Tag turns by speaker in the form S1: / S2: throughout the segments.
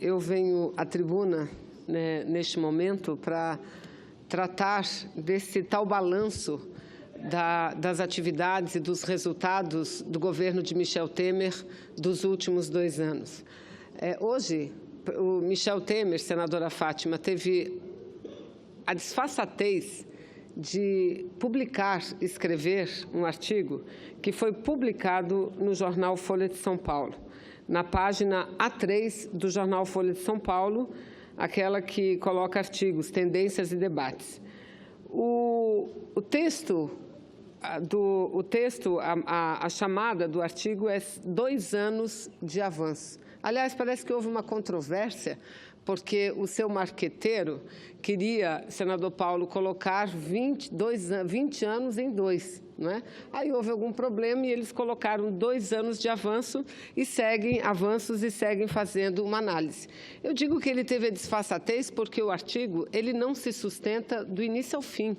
S1: Eu venho à tribuna, né, neste momento para tratar desse tal balanço das atividades e dos resultados do governo de Michel Temer dos últimos 2 anos. Hoje, o Michel Temer, senadora Fátima, teve a desfaçatez de escrever um artigo que foi publicado no jornal Folha de São Paulo, na página A3 do jornal Folha de São Paulo, aquela que coloca artigos, tendências e debates. A chamada do artigo é 2 anos de avanço. Aliás, parece que houve uma controvérsia, porque o seu marqueteiro queria, senador Paulo, colocar 20 anos em 2, não é? Aí houve algum problema e eles colocaram 2 anos de avanço e seguem fazendo uma análise. Eu digo que ele teve a desfaçatez porque o artigo ele não se sustenta do início ao fim.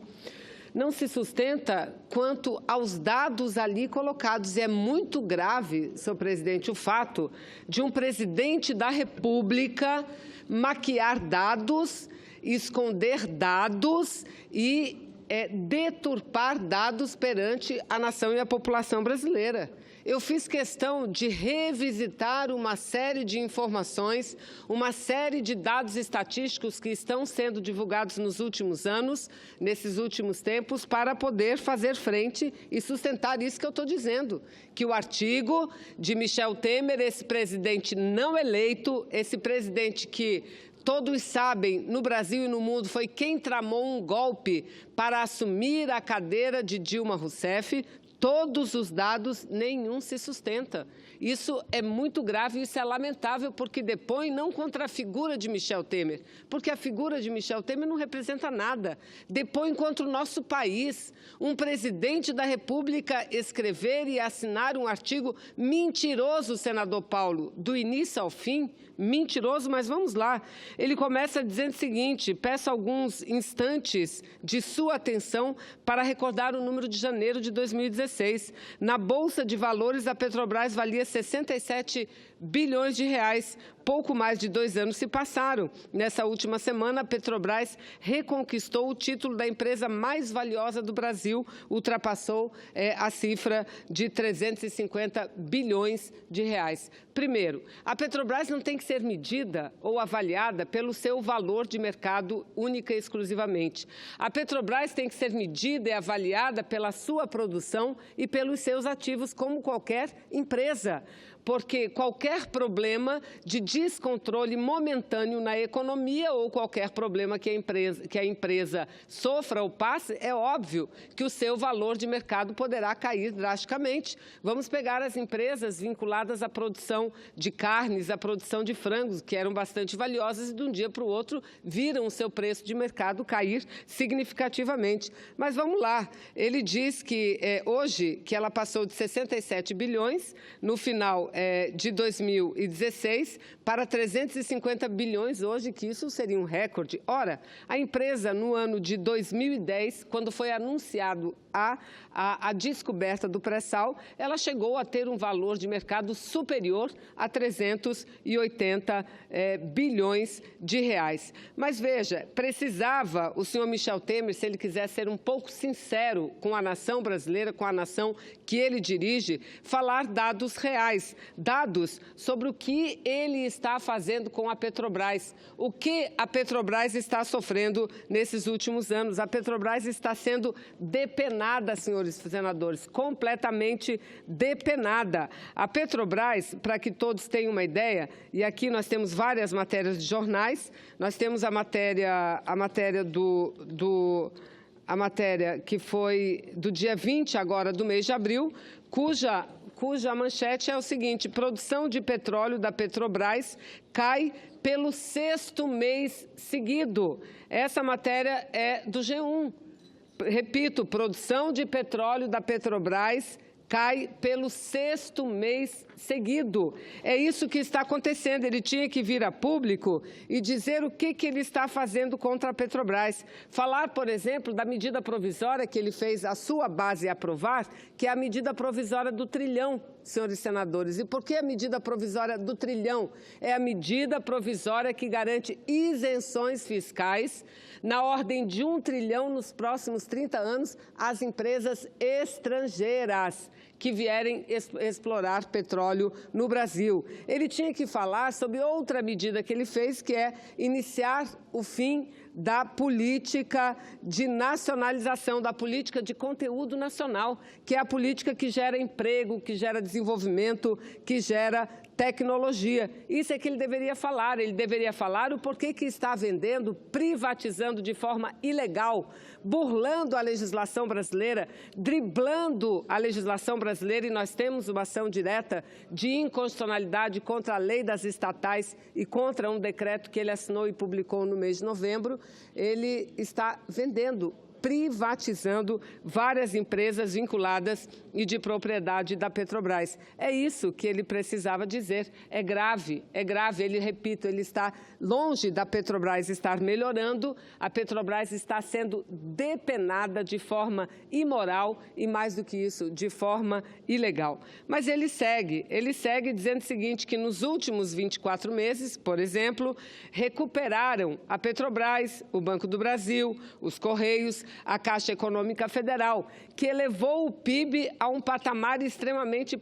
S1: Não se sustenta quanto aos dados ali colocados. E é muito grave, senhor presidente, o fato de um presidente da República maquiar dados, esconder dados e deturpar dados perante a nação e a população brasileira. Eu fiz questão de revisitar uma série de informações, uma série de dados estatísticos que estão sendo divulgados nos últimos anos, nesses últimos tempos, para poder fazer frente e sustentar isso que eu estou dizendo, que o artigo de Michel Temer, esse presidente não eleito, esse presidente que todos sabem, no Brasil e no mundo, foi quem tramou um golpe para assumir a cadeira de Dilma Rousseff. Todos os dados, nenhum se sustenta. Isso é muito grave e isso é lamentável, porque depõe não contra a figura de Michel Temer, porque a figura de Michel Temer não representa nada. Depõe contra o nosso país. Um presidente da República escrever e assinar um artigo mentiroso, senador Paulo, do início ao fim, mentiroso, mas vamos lá. Ele começa dizendo o seguinte: peço alguns instantes de sua atenção para recordar o número de janeiro de 2016. Na Bolsa de Valores, a Petrobras valia 67 bilhões de reais. Pouco mais de 2 anos se passaram. Nessa última semana, a Petrobras reconquistou o título da empresa mais valiosa do Brasil, ultrapassou a cifra de 350 bilhões de reais. Primeiro, a Petrobras não tem que ser medida ou avaliada pelo seu valor de mercado única e exclusivamente. A Petrobras tem que ser medida e avaliada pela sua produção e pelos seus ativos, como qualquer empresa. Porque qualquer problema de descontrole momentâneo na economia ou qualquer problema que a empresa sofra ou passe, é óbvio que o seu valor de mercado poderá cair drasticamente. Vamos pegar as empresas vinculadas à produção de carnes, à produção de frangos, que eram bastante valiosas e de um dia para o outro viram o seu preço de mercado cair significativamente. Mas vamos lá, ele diz que hoje que ela passou de 67 bilhões no final de 2016 para 350 bilhões hoje, que isso seria um recorde. Ora, a empresa, no ano de 2010, quando foi anunciado a descoberta do pré-sal, ela chegou a ter um valor de mercado superior a 380 bilhões de reais. Mas veja, precisava o senhor Michel Temer, se ele quiser ser um pouco sincero com a nação brasileira, com a nação que ele dirige, falar dados reais, dados sobre o que ele está fazendo com a Petrobras, o que a Petrobras está sofrendo nesses últimos anos. A Petrobras está sendo depenada, senhores senadores, completamente depenada. A Petrobras, para que todos tenham uma ideia, e aqui nós temos várias matérias de jornais, nós temos a matéria que foi do dia 20 agora do mês de abril, cuja manchete é o seguinte: produção de petróleo da Petrobras cai pelo 6º mês seguido. Essa matéria é do G1. Repito, produção de petróleo da Petrobras cai pelo 6º mês seguido. É isso que está acontecendo. Ele tinha que vir a público e dizer o que ele está fazendo contra a Petrobras. Falar, por exemplo, da medida provisória que ele fez a sua base aprovar, que é a medida provisória do trilhão. senhores senadores. E por que a medida provisória do trilhão? É a medida provisória que garante isenções fiscais na ordem de 1 trilhão nos próximos 30 anos às empresas estrangeiras que vierem explorar petróleo no Brasil. Ele tinha que falar sobre outra medida que ele fez, que é iniciar o fim da política de nacionalização, da política de conteúdo nacional, que é a política que gera emprego, que gera desenvolvimento, que gera tecnologia. Isso é que ele deveria falar o porquê que está vendendo, privatizando de forma ilegal, burlando a legislação brasileira, driblando a legislação brasileira, e nós temos uma ação direta de inconstitucionalidade contra a lei das estatais e contra um decreto que ele assinou e publicou no mês de novembro. Ele está vendendo, privatizando várias empresas vinculadas e de propriedade da Petrobras. É isso que ele precisava dizer. É grave, é grave. Repito, ele está longe da Petrobras estar melhorando, a Petrobras está sendo depenada de forma imoral e, mais do que isso, de forma ilegal. Mas ele segue dizendo o seguinte, que nos últimos 24 meses, por exemplo, recuperaram a Petrobras, o Banco do Brasil, os Correios, a Caixa Econômica Federal, que elevou o PIB a um patamar extremamente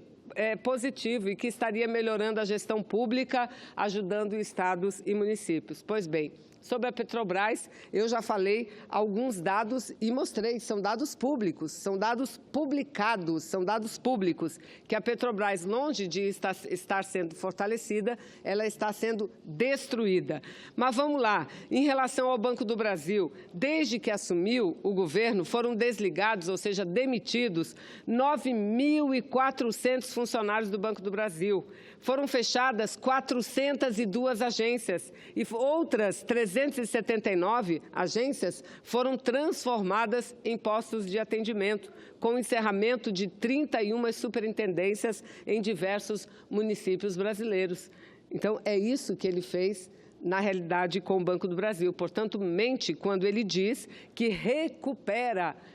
S1: positivo e que estaria melhorando a gestão pública, ajudando estados e municípios. Pois bem, sobre a Petrobras, eu já falei alguns dados e mostrei, são dados públicos, são dados publicados, são dados públicos, que a Petrobras, longe de estar sendo fortalecida, ela está sendo destruída. Mas vamos lá, em relação ao Banco do Brasil, desde que assumiu o governo, foram desligados, ou seja, demitidos, 9.400 funcionários do Banco do Brasil. Foram fechadas 402 agências e outras 379 agências foram transformadas em postos de atendimento, com o encerramento de 31 superintendências em diversos municípios brasileiros. Então, é isso que ele fez, na realidade, com o Banco do Brasil. Portanto, mente quando ele diz que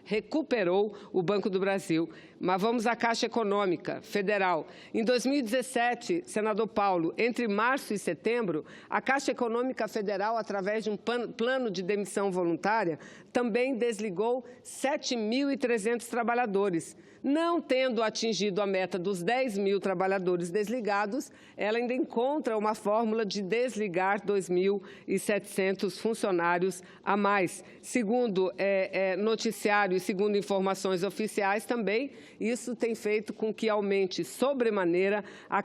S1: recuperou o Banco do Brasil. Mas vamos à Caixa Econômica Federal. Em 2017, senador Paulo, entre março e setembro, a Caixa Econômica Federal, através de um plano de demissão voluntária, também desligou 7.300 trabalhadores. Não tendo atingido a meta dos 10.000 trabalhadores desligados, ela ainda encontra uma fórmula de desligar 2.700 funcionários a mais. Segundo noticiário e segundo informações oficiais também, isso tem feito com que aumente sobremaneira a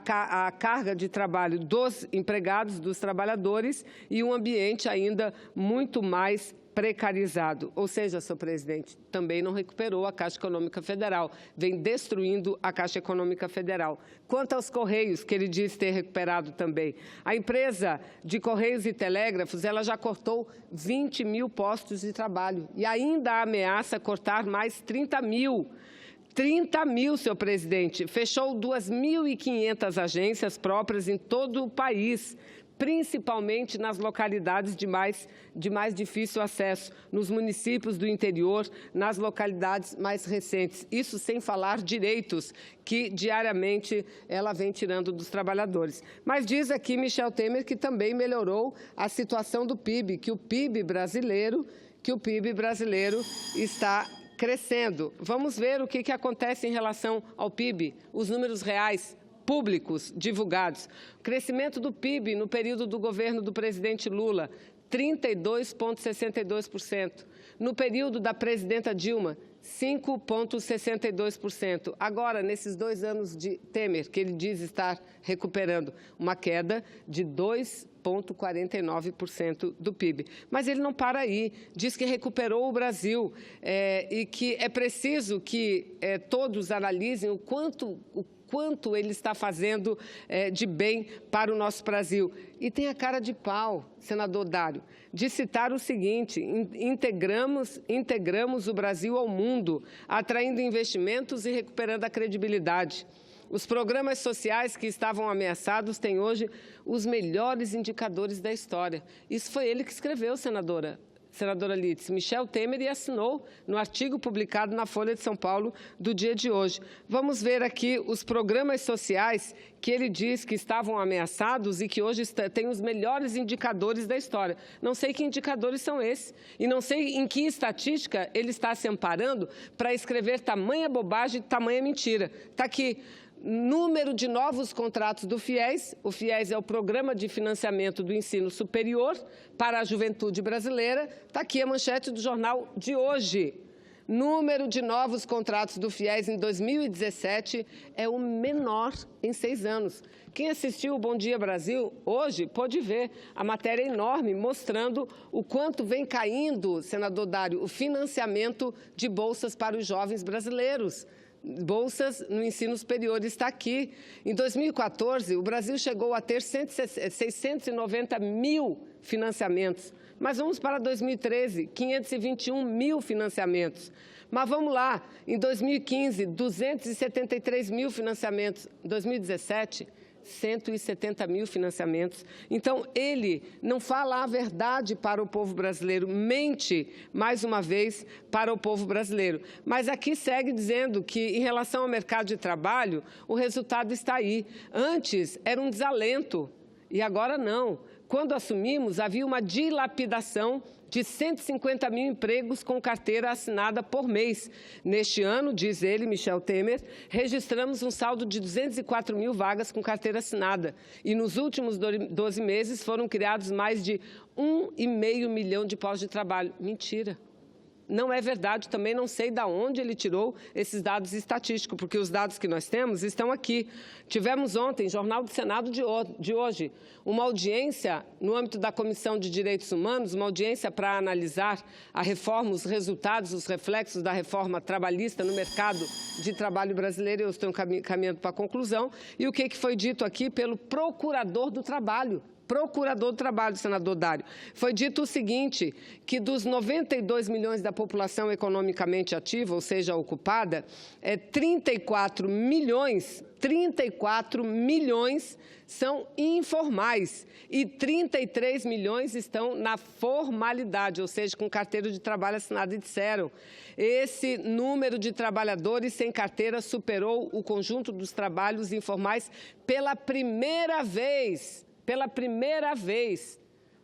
S1: carga de trabalho dos empregados, dos trabalhadores, e um ambiente ainda muito mais precarizado. Ou seja, senhor presidente, também não recuperou a Caixa Econômica Federal, vem destruindo a Caixa Econômica Federal. Quanto aos Correios, que ele diz ter recuperado também, a empresa de Correios e Telégrafos, ela já cortou 20.000 postos de trabalho e ainda ameaça cortar mais 30.000. 30.000, senhor presidente. Fechou 2.500 agências próprias em todo o país, principalmente nas localidades de mais difícil acesso, nos municípios do interior, nas localidades mais recentes. Isso sem falar direitos que diariamente ela vem tirando dos trabalhadores. Mas diz aqui Michel Temer que também melhorou a situação do PIB, que o PIB brasileiro está crescendo. Vamos ver o que acontece em relação ao PIB, os números reais públicos divulgados. O crescimento do PIB no período do governo do presidente Lula, 32,62%. No período da presidenta Dilma, 5,62%. Agora, nesses 2 anos de Temer, que ele diz estar recuperando, uma queda de 2,49% do PIB. Mas ele não para aí, diz que recuperou o Brasil e que é preciso que todos analisem o quanto ele está fazendo de bem para o nosso Brasil. E tem a cara de pau, senador Dário, de citar o seguinte: integramos o Brasil ao mundo, atraindo investimentos e recuperando a credibilidade. Os programas sociais que estavam ameaçados têm hoje os melhores indicadores da história. Isso foi ele que escreveu, senadora senadora Lídice, Michel Temer, e assinou no artigo publicado na Folha de São Paulo do dia de hoje. Vamos ver aqui os programas sociais que ele diz que estavam ameaçados e que hoje têm os melhores indicadores da história. Não sei que indicadores são esses e não sei em que estatística ele está se amparando para escrever tamanha bobagem, tamanha mentira. Está aqui. Número de novos contratos do FIES. O FIES é o Programa de Financiamento do Ensino Superior para a Juventude Brasileira. Está aqui a manchete do jornal de hoje. Número de novos contratos do FIES em 2017 é o menor em 6 anos. Quem assistiu o Bom Dia Brasil hoje pôde ver a matéria enorme mostrando o quanto vem caindo, senador Dário, o financiamento de bolsas para os jovens brasileiros. Bolsas no ensino superior está aqui. Em 2014, o Brasil chegou a ter 690 mil financiamentos. Mas vamos para 2013, 521 mil financiamentos. Mas vamos lá, em 2015, 273 mil financiamentos. Em 2017, 170 mil financiamentos. Então, ele não fala a verdade para o povo brasileiro, mente, mais uma vez, para o povo brasileiro. Mas aqui segue dizendo que, em relação ao mercado de trabalho, o resultado está aí. Antes, era um desalento, e agora não. Quando assumimos, havia uma dilapidação de 150 mil empregos com carteira assinada por mês. Neste ano, diz ele, Michel Temer, registramos um saldo de 204 mil vagas com carteira assinada. E nos últimos 12 meses foram criados mais de 1,5 milhão de postos de trabalho. Mentira. Não é verdade, também não sei de onde ele tirou esses dados estatísticos, porque os dados que nós temos estão aqui. Tivemos ontem, Jornal do Senado de hoje, uma audiência no âmbito da Comissão de Direitos Humanos, uma audiência para analisar a reforma, os resultados, os reflexos da reforma trabalhista no mercado de trabalho brasileiro. Eu estou caminhando para a conclusão. E o que foi dito aqui pelo Procurador do Trabalho? Procurador do Trabalho, senador Dário. Foi dito o seguinte, que dos 92 milhões da população economicamente ativa, ou seja, ocupada, 34 milhões são informais e 33 milhões estão na formalidade, ou seja, com carteira de trabalho assinada, e disseram. Esse número de trabalhadores sem carteira superou o conjunto dos trabalhos informais pela primeira vez,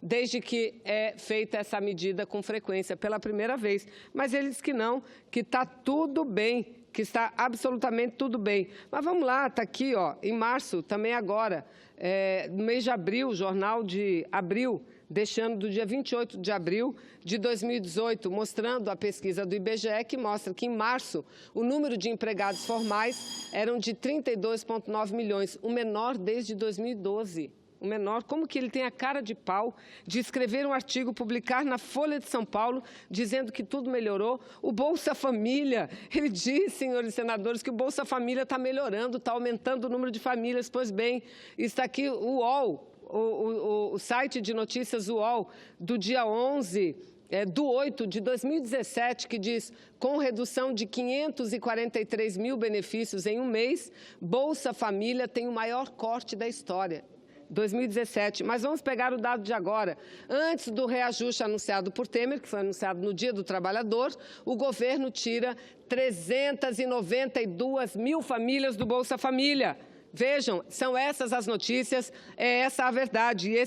S1: desde que é feita essa medida com frequência, pela primeira vez. Mas ele diz que não, que está tudo bem, que está absolutamente tudo bem. Mas vamos lá, está aqui, ó, em março, também agora, no mês de abril, o jornal de abril, deixando do dia 28 de abril de 2018, mostrando a pesquisa do IBGE, que mostra que, em março, o número de empregados formais eram de 32,9 milhões, o menor desde 2012. O menor, como que ele tem a cara de pau de escrever um artigo, publicar na Folha de São Paulo, dizendo que tudo melhorou. O Bolsa Família, ele diz, senhores senadores, que o Bolsa Família está melhorando, está aumentando o número de famílias. Pois bem, está aqui o UOL, o site de notícias UOL, do dia 11 do 8 de 2017, que diz, com redução de 543 mil benefícios em um mês, Bolsa Família tem o maior corte da história. 2017, mas vamos pegar o dado de agora. Antes do reajuste anunciado por Temer, que foi anunciado no Dia do Trabalhador, o governo tira 392 mil famílias do Bolsa Família. Vejam, são essas as notícias, é essa a verdade. E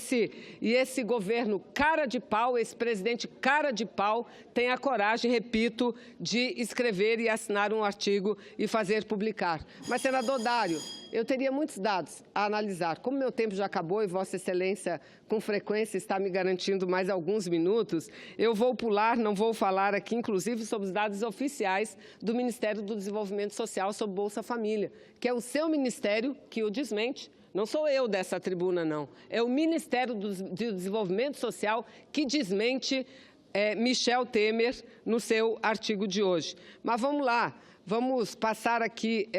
S1: esse governo cara de pau, esse presidente cara de pau, tem a coragem, repito, de escrever e assinar um artigo e fazer publicar. Mas, senador Dário, eu teria muitos dados a analisar. Como meu tempo já acabou e Vossa Excelência, com frequência, está me garantindo mais alguns minutos, eu vou pular, não vou falar aqui, inclusive, sobre os dados oficiais do Ministério do Desenvolvimento Social sobre Bolsa Família, que é o seu ministério que o desmente. Não sou eu dessa tribuna, não. É o Ministério do Desenvolvimento Social que desmente Michel Temer no seu artigo de hoje. Mas vamos lá. Vamos passar aqui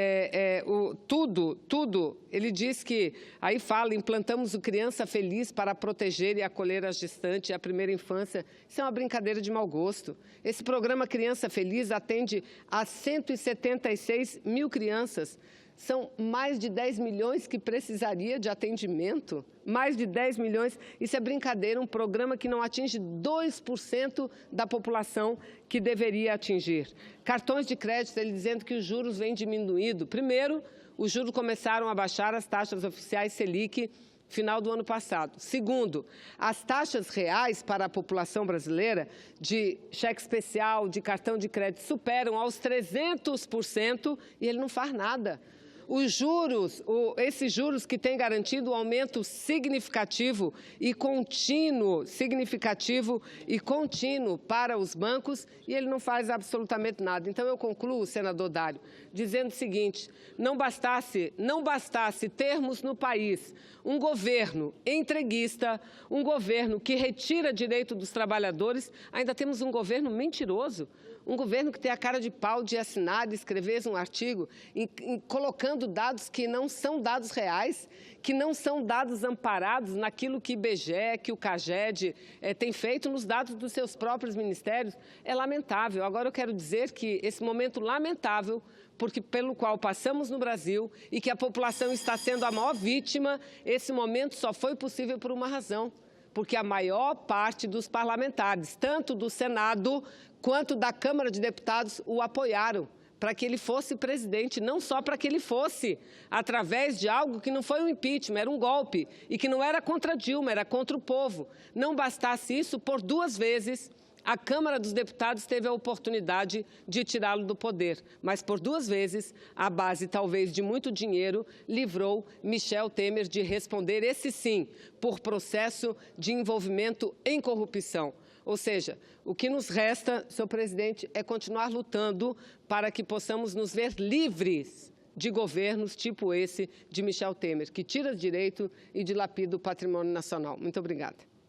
S1: tudo. Ele diz que, aí fala, implantamos o Criança Feliz para proteger e acolher as gestantes e a primeira infância. Isso é uma brincadeira de mau gosto. Esse programa Criança Feliz atende a 176 mil crianças. São mais de 10 milhões que precisaria de atendimento, mais de 10 milhões. Isso é brincadeira, um programa que não atinge 2% da população que deveria atingir. Cartões de crédito, ele dizendo que os juros vêm diminuindo. Primeiro, os juros começaram a baixar, as taxas oficiais Selic, final do ano passado. Segundo, as taxas reais para a população brasileira de cheque especial, de cartão de crédito, superam aos 300% e ele não faz nada. Os juros, esses juros que têm garantido um aumento significativo e contínuo para os bancos, e ele não faz absolutamente nada. Então, eu concluo, senador Dário, dizendo o seguinte: não bastasse termos no país um governo entreguista, um governo que retira direito dos trabalhadores, ainda temos um governo mentiroso. Um governo que tem a cara de pau de assinar, de escrever um artigo, colocando dados que não são dados reais, que não são dados amparados naquilo que o IBGE, que o CAGED tem feito nos dados dos seus próprios ministérios. É lamentável. Agora, eu quero dizer que esse momento lamentável, pelo qual passamos no Brasil e que a população está sendo a maior vítima, esse momento só foi possível por uma razão. Porque a maior parte dos parlamentares, tanto do Senado quanto da Câmara de Deputados, o apoiaram para que ele fosse presidente, não só para que ele fosse através de algo que não foi um impeachment, era um golpe, e que não era contra Dilma, era contra o povo. Não bastasse isso, por 2 vezes, a Câmara dos Deputados teve a oportunidade de tirá-lo do poder, mas por 2 vezes, a base talvez de muito dinheiro, livrou Michel Temer de responder, esse sim, por processo de envolvimento em corrupção. Ou seja, o que nos resta, senhor presidente, é continuar lutando para que possamos nos ver livres de governos tipo esse de Michel Temer, que tira direito e dilapida o patrimônio nacional. Muito obrigada.